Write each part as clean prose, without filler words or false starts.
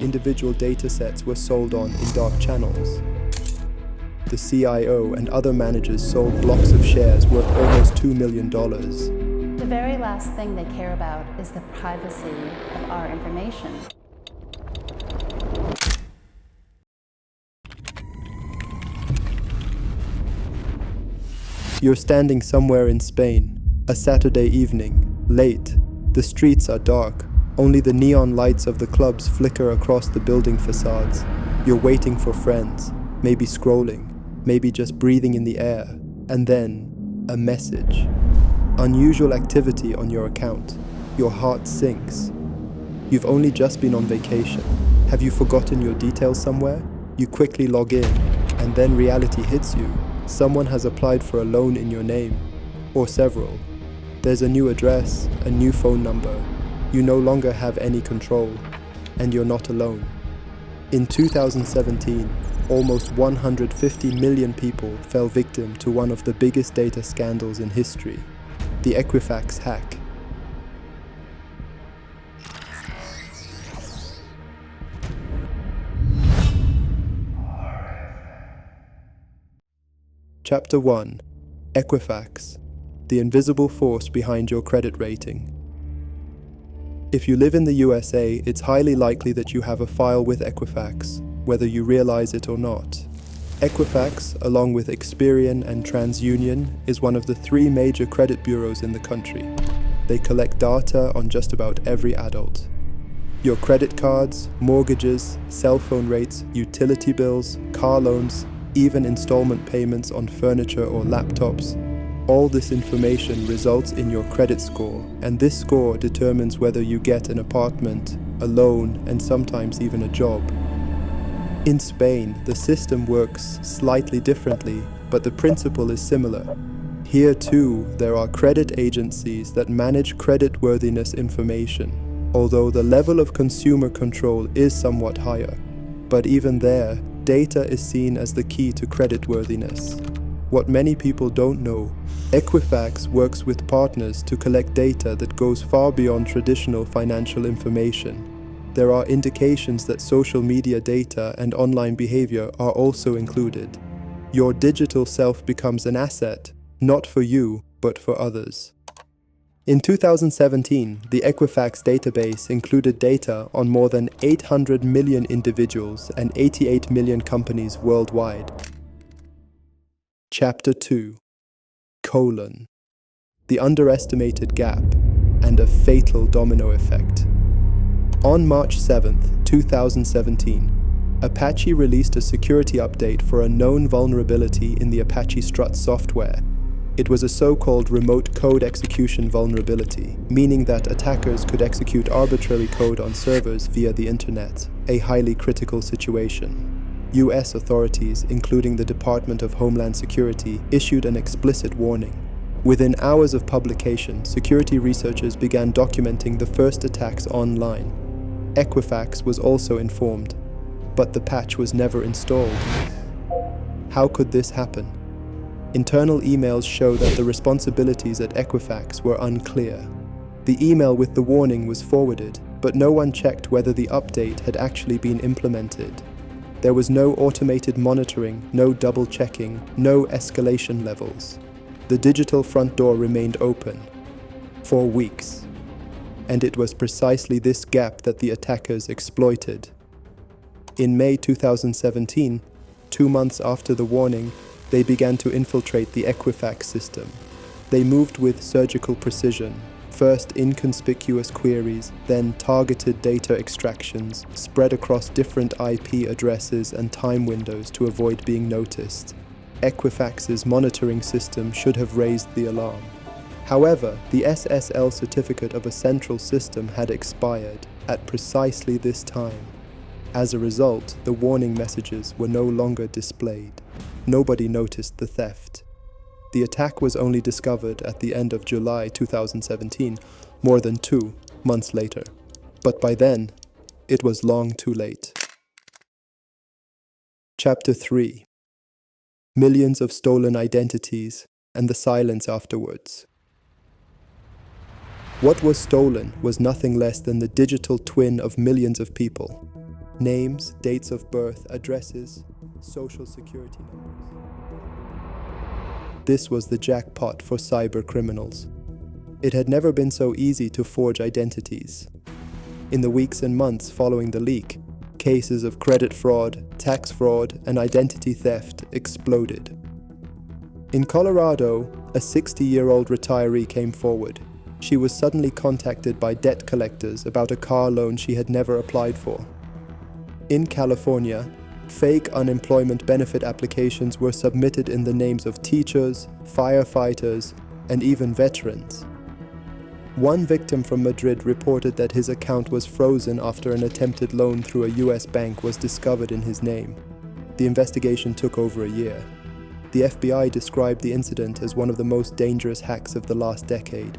individual datasets were sold on in dark channels. The CIO and other managers sold blocks of shares worth almost $2 million. The very last thing they care about is the privacy of our information. You're standing somewhere in Spain, a Saturday evening, late. The streets are dark. Only the neon lights of the clubs flicker across the building facades. You're waiting for friends, maybe scrolling, maybe just breathing in the air. And then, a message. Unusual activity on your account. Your heart sinks. You've only just been on vacation. Have you forgotten your details somewhere? You quickly log in, and then reality hits you. Someone has applied for a loan in your name, or several. There's a new address, a new phone number. You no longer have any control, and you're not alone. In 2017, almost 150 million people fell victim to one of the biggest data scandals in history, the Equifax hack. Chapter 1. Equifax, the invisible force behind your credit rating. If you live in the USA, it's highly likely that you have a file with Equifax, whether you realize it or not. Equifax, along with Experian and TransUnion, is one of the 3 major credit bureaus in the country. They collect data on just about every adult. Your credit cards, mortgages, cell phone rates, utility bills, car loans, even installment payments on furniture or laptops. All this information results in your credit score, and this score determines whether you get an apartment, a loan, and sometimes even a job. In Spain, the system works slightly differently, but the principle is similar. Here too, there are credit agencies that manage creditworthiness information, although the level of consumer control is somewhat higher. But even there, data is seen as the key to creditworthiness. What many people don't know, Equifax works with partners to collect data that goes far beyond traditional financial information. There are indications that social media data and online behavior are also included. Your digital self becomes an asset, not for you, but for others. In 2017, the Equifax database included data on more than 800 million individuals and 88 million companies worldwide. Chapter 2. The underestimated gap and a fatal domino effect. On March 7, 2017, Apache released a security update for a known vulnerability in the Apache Struts software. It was a so-called remote code execution vulnerability, meaning that attackers could execute arbitrary code on servers via the internet, a highly critical situation. US authorities, including the Department of Homeland Security, issued an explicit warning. Within hours of publication, security researchers began documenting the first attacks online. Equifax was also informed, but the patch was never installed. How could this happen? Internal emails show that the responsibilities at Equifax were unclear. The email with the warning was forwarded, but no one checked whether the update had actually been implemented. There was no automated monitoring, no double-checking, no escalation levels. The digital front door remained open for weeks. And it was precisely this gap that the attackers exploited. In May 2017, 2 months after the warning, they began to infiltrate the Equifax system. They moved with surgical precision. First inconspicuous queries, then targeted data extractions, spread across different IP addresses and time windows to avoid being noticed. Equifax's monitoring system should have raised the alarm. However, the SSL certificate of a central system had expired at precisely this time. As a result, the warning messages were no longer displayed. Nobody noticed the theft. The attack was only discovered at the end of July 2017, more than 2 months later. But by then, it was long too late. Chapter 3. Millions of stolen identities and the silence afterwards. What was stolen was nothing less than the digital twin of millions of people. Names, dates of birth, addresses, social security numbers. This was the jackpot for cyber criminals. It had never been so easy to forge identities. In the weeks and months following the leak, cases of credit fraud, tax fraud, and identity theft exploded. In Colorado, a 60-year-old retiree came forward. She was suddenly contacted by debt collectors about a car loan she had never applied for. In California, fake unemployment benefit applications were submitted in the names of teachers, firefighters, and even veterans. One victim from Madrid reported that his account was frozen after an attempted loan through a US bank was discovered in his name. The investigation took over a year. The FBI described the incident as one of the most dangerous hacks of the last decade.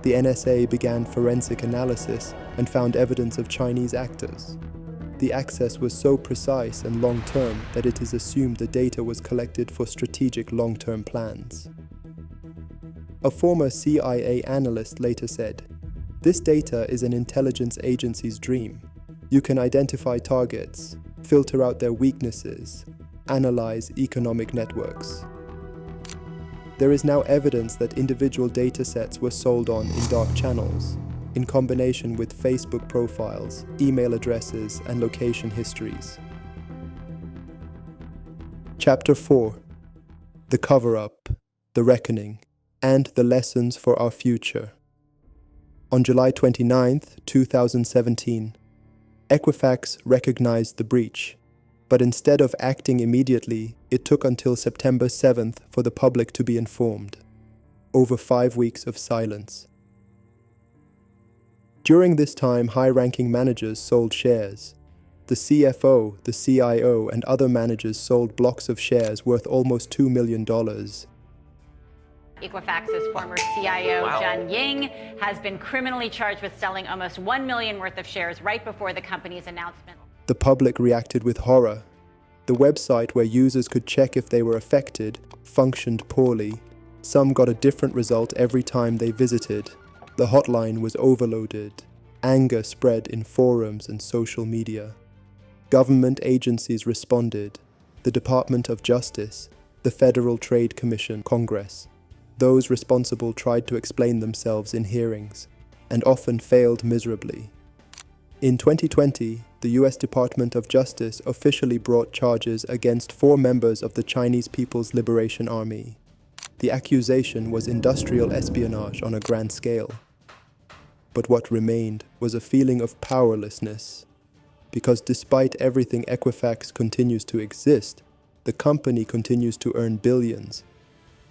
The NSA began forensic analysis and found evidence of Chinese actors. The access was so precise and long-term that it is assumed the data was collected for strategic long-term plans. A former CIA analyst later said, "This data is an intelligence agency's dream. You can identify targets, filter out their weaknesses, analyze economic networks." There is now evidence that individual datasets were sold on in dark channels, in combination with Facebook profiles, email addresses, and location histories. Chapter 4: The Cover-Up, The Reckoning, and the Lessons for Our Future. On July 29, 2017, Equifax recognized the breach, but instead of acting immediately, it took until September 7th for the public to be informed. Over 5 weeks of silence. During this time, high-ranking managers sold shares. The CFO, the CIO, and other managers sold blocks of shares worth almost $2 million. Equifax's former CIO, John Ying, has been criminally charged with selling almost $1 million worth of shares right before the company's announcement. The public reacted with horror. The website where users could check if they were affected functioned poorly. Some got a different result every time they visited. The hotline was overloaded. Anger spread in forums and social media. Government agencies responded. The Department of Justice, the Federal Trade Commission, Congress. Those responsible tried to explain themselves in hearings, and often failed miserably. In 2020, the US Department of Justice officially brought charges against 4 members of the Chinese People's Liberation Army. The accusation was industrial espionage on a grand scale. But what remained was a feeling of powerlessness, because despite everything, Equifax continues to exist. The company continues to earn billions.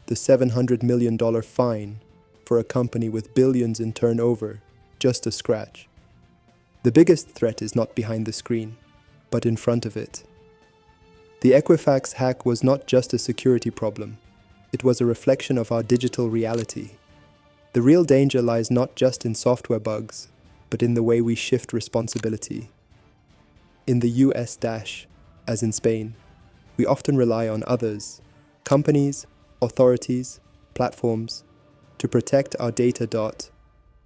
The $700 million fine for a company with billions in turnover, just a scratch. The biggest threat is not behind the screen, but in front of it. The Equifax hack was not just a security problem. It was a reflection of our digital reality. The real danger lies not just in software bugs, but in the way we shift responsibility. In the US, as in Spain, we often rely on others, companies, authorities, platforms, to protect our data,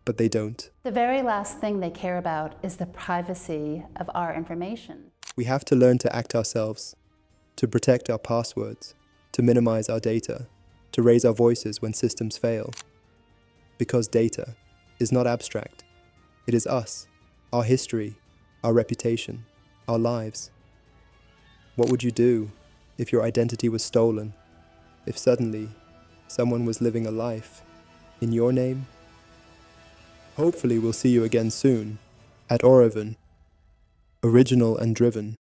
but they don't. The very last thing they care about is the privacy of our information. We have to learn to act ourselves, to protect our passwords, to minimize our data, to raise our voices when systems fail. Because data is not abstract. It is us, our history, our reputation, our lives. What would you do if your identity was stolen? If suddenly someone was living a life in your name? Hopefully we'll see you again soon at Oriven. Original and driven.